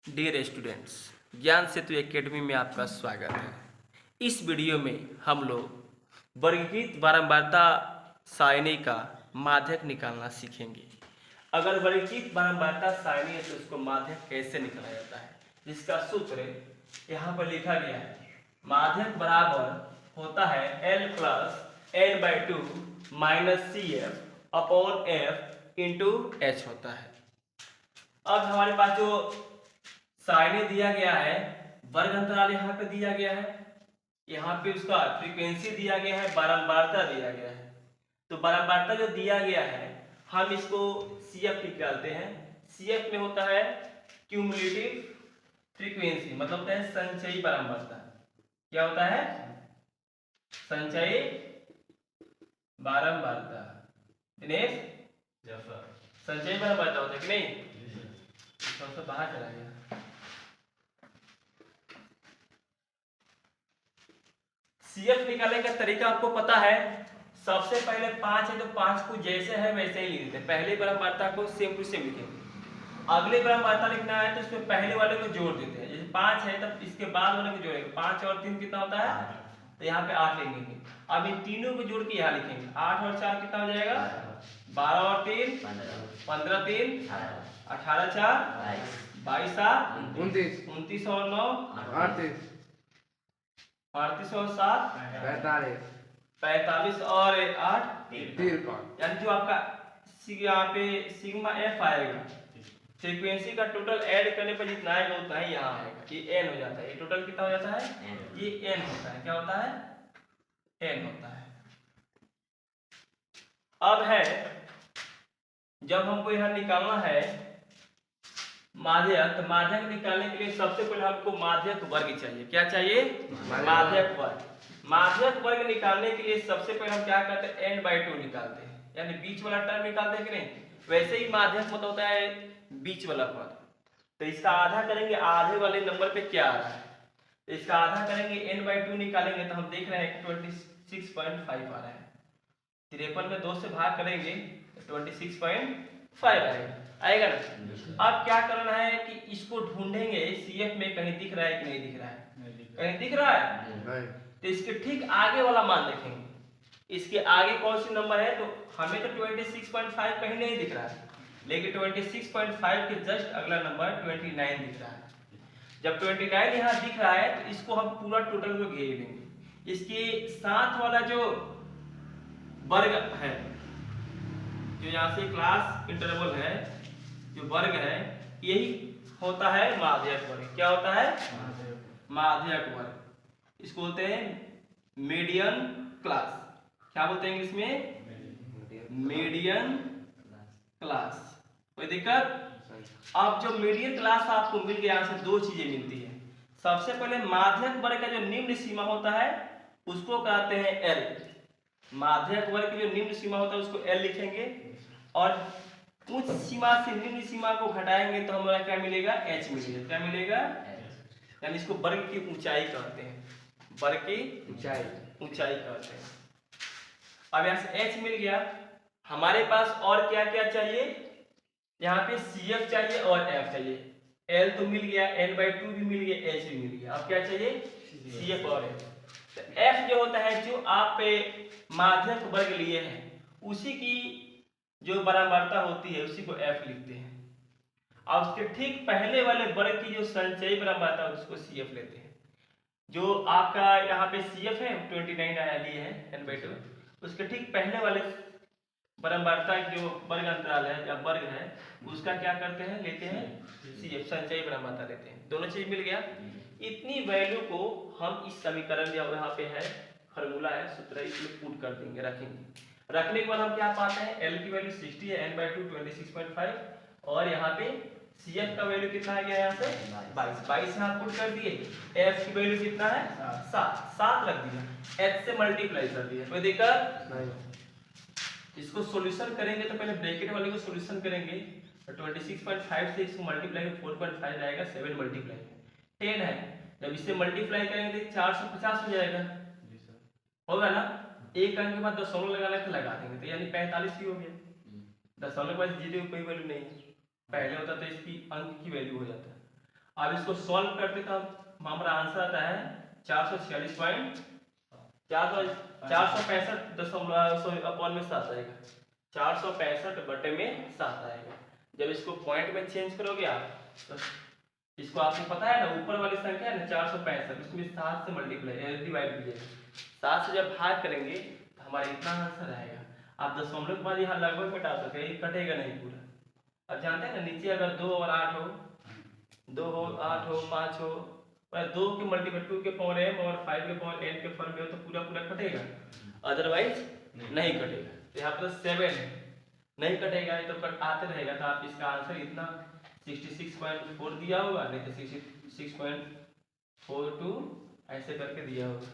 Dear students, ज्ञान सेतु academy में आपका स्वागत है। इस वीडियो में हम लोग वर्गीकृत बारंबारता सारणी का माध्यक निकालना सीखेंगे। अगर वर्गीकृत बारंबारता सारणी है तो उसको माध्यक कैसे निकाला जाता है, जिसका सूत्र यहाँ पर लिखा गया है। माध्यक बराबर होता है L plus n/2 minus CF upon F into H होता है। अब हमारे पास जो सारणी दिया गया है, वर्ग अंतराल यहाँ पे दिया गया है, यहाँ पे उसका फ्रीक्वेंसी दिया गया है, बारंबारता दिया गया है। तो बारंबारता जो दिया गया है हम इसको CF निकालते हैं। CF में होता है क्यूमुलेटिव फ्रीक्वेंसी, मतलब होता है संचयी बारंबारता। क्या होता है? संचयी बारंबारता। दिनेश, संचयी बारंबारता होता है कि नहीं? सबसे बाहर चला गया। CF निकालने का तरीका आपको पता है। सबसे पहले 5 है तो 5 को जैसे है वैसे ही लिख देते हैं। पहले बारंबारता को सेम टू सेम लिखेंगे। अगले बारंबारता लिखना है तो इसमें पहले वाले को जोड़ देते हैं। जैसे 5 है तब इसके बाद वाले को जोड़ेंगे। 5 और 3 कितना होता है? तो यहाँ पे 8 लिखेंगे। अब इन तीनों को जोड़ के यहाँ लिखेंगे। 8 और 4 कितना हो जाएगा? 12 और 3 15 3 18 4 22 7 29 और 9 38 और 7 45 और 8 53। यानी जो आपका यहाँ पे सिग्मा F आएगा, फ्रीक्वेंसी का टोटल ऐड करने पर जितना आएगा उतना ही यहाँ आएगा। ये n हो जाता है। ये टोटल कितना हो जाता है? ये n होता है। क्या होता है? n होता है। अब है जब हमको यहाँ निकालना है माध्यक, तो माध्यक निकालने के लिए सबसे पहले हमको माध्यक वर्ग चाहिए। क्या चाहिए? माध्यक वर्ग। माध्यक वर्ग निकालने के लिए सबसे पहले हम क्या करते हैं? n/2 निकालते हैं, यानी बीच वाला टर्म निकालते हैं कि नहीं? वैसे ही माध्यक मतलब होता है बीच वाला पद। तो इसका आधा करेंगे, आधे वाले नंबर पे क्या आ रहा है, तो इसका आधा करेंगे, n/2 निकालेंगे तो हम देख रहे हैं 26.5 आ रहा है। 53 में 2 से भाग करेंगे तो 26.5 आएगा ना। अब क्या करना है कि इसको ढूंढेंगे CF में, कहीं दिख रहा है कि नहीं दिख रहा है? कहीं दिख रहा है तो इसके ठीक आगे वाला मान देखेंगे। इसके आगे कौन सी नंबर है? तो हमें तो 26.5 कहीं नहीं दिख रहा है, लेकिन 26.5 के जस्ट अगला नंबर 29 दिख रहा है। जब 29 यहाँ दिख रहा है तो इसको हम पूरा टोटल को घेर लेंगे। इसके साथ वाला जो वर्ग है, जो यहाँ से क्लास इंटरवल है, जो वर्ग है, यही होता है माध्यक वर्ग। क्या होता है? माध्यक वर्ग। इसको बोलते हैं मीडियन क्लास। क्या बोलते हैं इंग्लिश में? Median class. कोई दिक्कत? अब जो मीडियन क्लास आपको मिल गया, यहाँ से दो चीजें मिलती है। सबसे पहले माध्यक वर्ग का जो निम्न सीमा होता है उसको कहते हैं L। माध्यक वर्ग की जो निम्न सीमा होता है उसको L लिखेंगे, और उच्च सीमा से निम्न सीमा को घटाएंगे तो हमारा क्या मिलेगा? H मिलेगा। क्या मिलेगा? यानी इसको वर्ग की ऊंचाई कहते हैं। वर्ग की ऊंचाई कहते हैं। अब यहाँ से H मिल गया। हमारे पास और क्या क्या चाहिए? यहाँ पे CF चाहिए और F चाहिए। L तो मिल गया, n/2 भी मिल गया, H भी मिल गया। अब क्या चाहिए? CF और F। तो F जो होता है, जो आप माध्यक वर्ग लिए हैं उसी की जो बारंबारता होती है उसी को F लिखते हैं। और उसके ठीक पहले वाले वर्ग की जो संचयी बारंबारता है उसको CF लेते हैं। जो आपका यहाँ पे CF है 29 आया लिए है n/2, उसके ठीक पहले वाले बारंबारता जो वर्ग अंतराल है या वर्ग है उसका क्या करते हैं? लेते हैं CF, संचयी बारंबारता लेते हैं। दोनों चीज मिल गया। इतनी वैल्यू को हम इस समीकरण या यहाँ पे है फॉर्मूला है, सूत्र है, इसमें पुट कर देंगे, रखेंगे। रखने के बाद हम क्या पाते हैं? L की वैल्यू 60 है, n/2 26.5, और यहाँ पे CF का वैल्यू कितना आ गया? यहाँ से 22 यहाँ पुट कर दिए। F की वैल्यू कितना है? 7 रख दिया, H से मल्टीप्लाई कर दिया। कोई दिक्कत नहीं। इसको सॉल्यूशन करेंगे तो पहले ब्रैकेट वाले को सॉल्यूशन करेंगे तो 26.5 से इसको मल्टीप्लाई 4.5 आएगा, 7 मल्टीप्लाई 10 है। जब इसे मल्टीप्लाई करेंगे तो 450 हो जाएगा, होगा ना? एक अंक के बाद दशमलव लगाना है तो लगा देंगे, तो यानी 45 ही हो गया। दशमलव के बाद जीरो कोई वैल्यू नहीं है, पहले होता तो इसकी अंक की वैल्यू हो जाता है। अब इसको सॉल्व करते तो हमारा आंसर आता है 465.7 आएगा। 465/7 आएगा। जब इसको पॉइंट में चेंज करोगे आप तो इसको आपको पता है ना, ऊपर वाली संख्या है ना 465, इसमें 7 से मल्टीप्लाई डिवाइड कीजिएगा। 7 से जब भाग करेंगे तो हमारा इतना आंसर आएगा। आप दशमलव के बाद यहाँ लगभग मिटा सकते हैं, कटेगा नहीं पूरा। अब जानते हैं ना, नीचे अगर 2 और 8 हो, 2 हो, 8 हो, 5 हो, पर 2 के मल्टीपल 2 के पावर m और 5 के पावर n के फॉर्म में हो तो पूरा पूरा कटेगा, अदरवाइज नहीं कटेगा। तो यहाँ पर 7 है, नहीं कटेगा, ये तो कट आते रहेगा। तो आप इसका आंसर इतना 66.4 दिया होगा, नहीं तो 66.42 ऐसे करके दिया होगा।